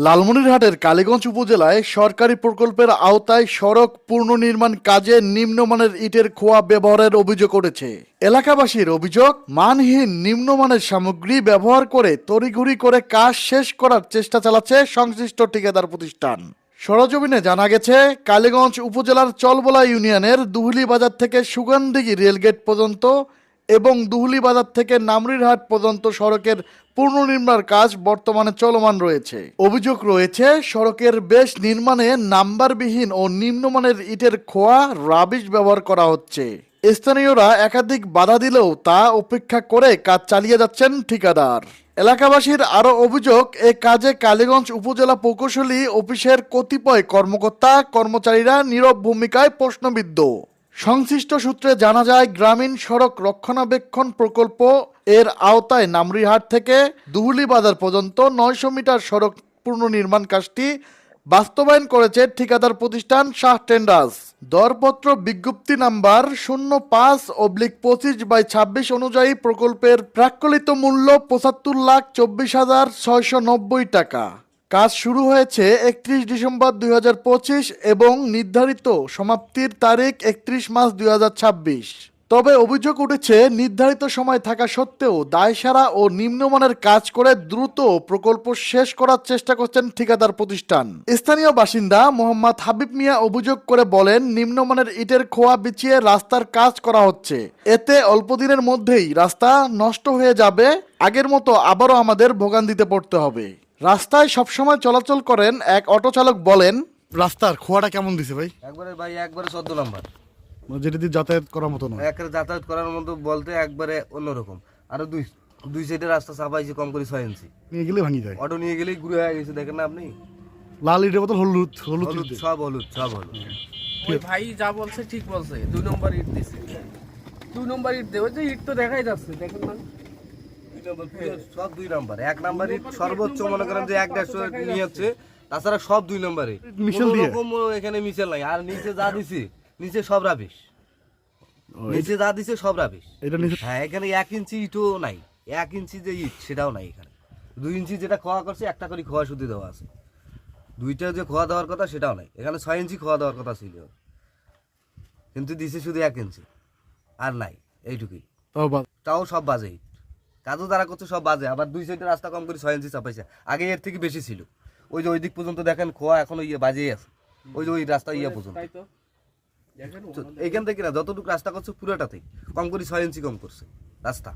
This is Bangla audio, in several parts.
লালমনিরহাটের কালীগঞ্জ উপজেলায় সরকারি প্রকল্পের আওতায় সড়ক পুনর্নির্মাণ কাজে নিম্নমানের ইটের খোয়া ব্যবহারের অভিযোগ উঠেছে। এলাকাবাসীর অভিযোগ, মানহীন নিম্নমানের সামগ্রী ব্যবহার করে তড়িঘড়ি করে কাজ শেষ করার চেষ্টা চালাচ্ছে সংশ্লিষ্ট ঠিকাদার প্রতিষ্ঠান। সরেজমিনে জানা গেছে, কালীগঞ্জ উপজেলার চলবলা ইউনিয়নের দুহুলি বাজার থেকে সুগানদিঘি রেলগেট পর্যন্ত এবং দুহুলি বাজার থেকে নামরিরহাট পর্যন্ত সড়কের পুনর্নির্মাণ কাজ বর্তমানে চলমান রয়েছে। অভিযোগ রয়েছে, সড়কের বেশ নির্মাণে নাম্বারবিহীন ও নিম্নমানের ইটের খোয়া রাবিশ ব্যবহার করা হচ্ছে। স্থানীয়রা একাধিক বাধা দিলেও তা উপেক্ষা করে কাজ চালিয়ে যাচ্ছেন ঠিকাদার। এলাকাবাসীর আরও অভিযোগ, এ কাজে কালীগঞ্জ উপজেলা প্রকৌশলী অফিসের কতিপয় কর্মকর্তা কর্মচারীরা নীরব ভূমিকায় প্রশ্নবিদ্ধ। সংশ্লিষ্ট সূত্রে জানা যায়, গ্রামীণ সড়ক রক্ষণাবেক্ষণ প্রকল্প এর আওতায় নামরিহাট থেকে দুহুলি বাজার পর্যন্ত ৯০০ মিটার সড়ক পুনর্নির্মাণ কাজটি বাস্তবায়ন করেছে ঠিকাদার প্রতিষ্ঠান শাহ টেন্ডার্স। দরপত্র বিজ্ঞপ্তি নাম্বার 05/25/26 অনুযায়ী প্রকল্পের প্রাক্কলিত মূল্য ৭৫,24,৬৯০ টাকা। কাজ শুরু হয়েছে ৩১ ডিসেম্বর ২০২৫ এবং নির্ধারিত সমাপ্তির তারিখ ৩১ মার্চ ২০২৬। তবে অভিযোগ উঠেছে, নির্ধারিত সময় থাকা সত্ত্বেও দায়সারা ও নিম্নমানের কাজ করে দ্রুত প্রকল্প শেষ করার চেষ্টা করছেন ঠিকাদার প্রতিষ্ঠান। স্থানীয় বাসিন্দা মোহাম্মদ হাবিব মিয়া অভিযোগ করে বলেন, নিম্নমানের ইটের খোয়া বিছিয়ে রাস্তার কাজ করা হচ্ছে। এতে অল্প দিনের মধ্যেই রাস্তা নষ্ট হয়ে যাবে। আগের মতো আবারও আমাদের ভোগান্তিতে পড়তে হবে। রাস্তায় সবসময় চলাচল করেন এক অটো চালক বলেন, রাস্তার খোয়াটা কেমন দিছে ভাই? একবারে ১৪ নাম্বার, যেটা দিয়ে যাতায়াত করার মতো নয়। একবারে যাতায়াত করার মতো বলতে একবারে অন্যরকম। আরো দুই সাইডে রাস্তা চাপাইছে কম করে ৬ ইঞ্চি। নিয়ে গেলে ভাঙি যায়। অটো নিয়ে গেলেই ঘুরে হয়ে গেছে, দেখেন না আপনি? লাল ইটের বদল হলুদ হলুদ হলুদ, ইট। সব হলুদ, সব হলুদ। ওই ভাই যা বলছে ঠিক বলছে, ২ নম্বর ইট দিছে। ২ নম্বর ইট দেবে, যে ইট তো দেখাই যাচ্ছে, দেখেন না? সব ২ নাম্বার। ১ নাম্বার ইট সর্বোচ্চ মনে করেন যে ১-১৫০ নিয়ে যাচ্ছে, তাছাড়া সব ২ নম্বরে। মিশেল দিয়ে এরকম এখানে মিশেল নাই। আর নিচে যা দিছে, নিচে সব রাবিশ। নিচে যা দিছে সব রাবিশ। এটা নিচে হ্যাঁ, এখানে ১ ইঞ্চি ইটও নাই। ১ ইঞ্চি যে ইট সেটাও নাই এখানে। ২ ইঞ্চি যেটা খোয়া করছে, একটা করে খোয়া শুধু দেওয়া আছে। ২টা যে খোয়া দেওয়ার কথা সেটাও নাই। এখানে ৬ ইঞ্চি খোয়া দেওয়ার কথা ছিল, কিন্তু দিছে শুধু ১ ইঞ্চি, আর নাই এইটুকুই। তাও সব বাজে ইট। কাজও যারা করছে সব বাজে। আবার ২ সাইডে রাস্তা কম করে ৬ ইঞ্চি চাপাইছে। আগে এর থেকে বেশি ছিল। ওই যে ওই দিক পর্যন্ত দেখেন খোয়া এখনো বাজেই আছে। ওই যে ওই রাস্তা পর্যন্ত। তাই তো দেখেন, এইখান থেকে না, যতটুকু রাস্তা করছে পুরোটাতেই কম করে ৬ ইঞ্চি কম করছে রাস্তা।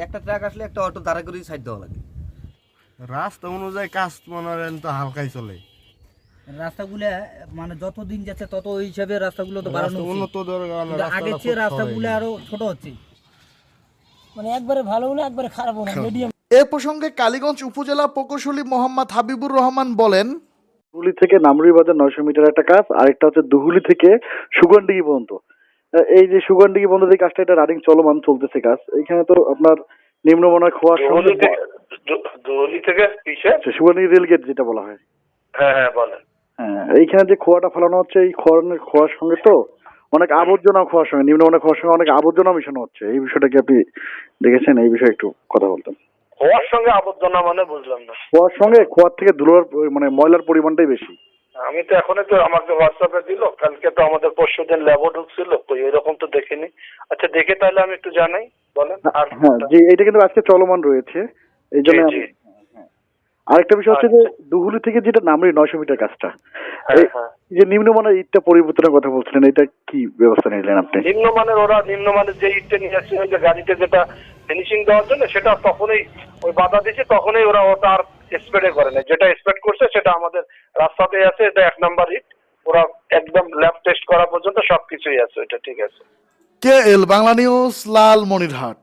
একটা ট্রাক আসলে একটা অটো দাঁড়া করে সাইড দেওয়া লাগে। রাস্তা অনুযায়ী কাজ মনে হয় তো হালকাই চলে। রাস্তাগুলো মানে যত দিন যাচ্ছে তত ওই হিসাবে রাস্তাগুলো তো বাড়ানো উন্নত আগের চেয়ে রাস্তাগুলো আরো ছোট হচ্ছে, মানে একবারে ভালো না একবারে খারাপ না, মিডিয়াম। এ প্রসঙ্গে কালীগঞ্জ উপজেলা প্রকৌশলী মোহাম্মদ হাবিবুর রহমান বলেন, দুহুলি থেকে নামরি বাজার ৯০০ মিটার একটা কাজ, আরেকটা হচ্ছে দুহুলি থেকে সুগন্ডিগি পর্যন্ত। এই যে সুগন্ডিগি পর্যন্ত যে কাজটা, এটা রানিং চলমান চলতেছে কাজ। এখানে তো আপনার নিম্নমানের খোয়ার সঙ্গে দুহুলি থেকে সুগন্ডিগি রেলগেট যেটা বলা হয়, হ্যাঁ বলেন। হ্যাঁ, এইখানে যে খোয়াটা ফেলানো হচ্ছে, এই খোয়ার সঙ্গে তো অনেক আবর্জনা, খোয়ার সঙ্গে নিম্নমানের খোয়ার সঙ্গে অনেক আবর্জনা মিশানো হচ্ছে। এই বিষয়টা কি আপনি দেখেছেন? এই বিষয়ে একটু কথা বলতেন। খোয়ার সঙ্গে আবর্জনা মানে বুঝলাম না। খোয়ার সঙ্গে খোয়ার থেকে ধুলোর মানে ময়লার পরিমাণটাই বেশি। আমি তো এখনই তো আমাকে হোয়াটসঅ্যাপে দিল, কালকে তো আমাদের পরশুদিন ল্যাবও ঢুকছিল, তো এরকম তো দেখিনি। আচ্ছা, দেখে তাহলে আমি একটু জানাই, বলেন। হ্যাঁ জি, এটা কিন্তু আজকে চলমান রয়েছে, এই জন্য। আরেকটা বিষয় হচ্ছে যে দুহুলি থেকে যেটা নামরি ৯০০ মিটার কাজটা, এই যে নিম্নমানের ইটটা পরিবর্তনের কথা বলছিলেন, এটা কি ব্যবস্থা নিলেন আপনি? নিম্নমানের যে ইটটা নিয়ে আসছে, ওই যে গাড়িতে যেটা ফিনিশিং দেওয়ার জন্য, সেটা তখনই ওই বাধা দিচ্ছে, তখনই ওরা ওটা আর স্প্রে করে না। যেটা স্প্রে করছে সেটা আমাদের রাস্তাতে আছে, এটা ১ নাম্বার ইট। ওরা একদম ল্যাব টেস্ট করা পর্যন্ত সবকিছুই আছে, এটা ঠিক আছে। KL Bangla news, Lalmonirhat.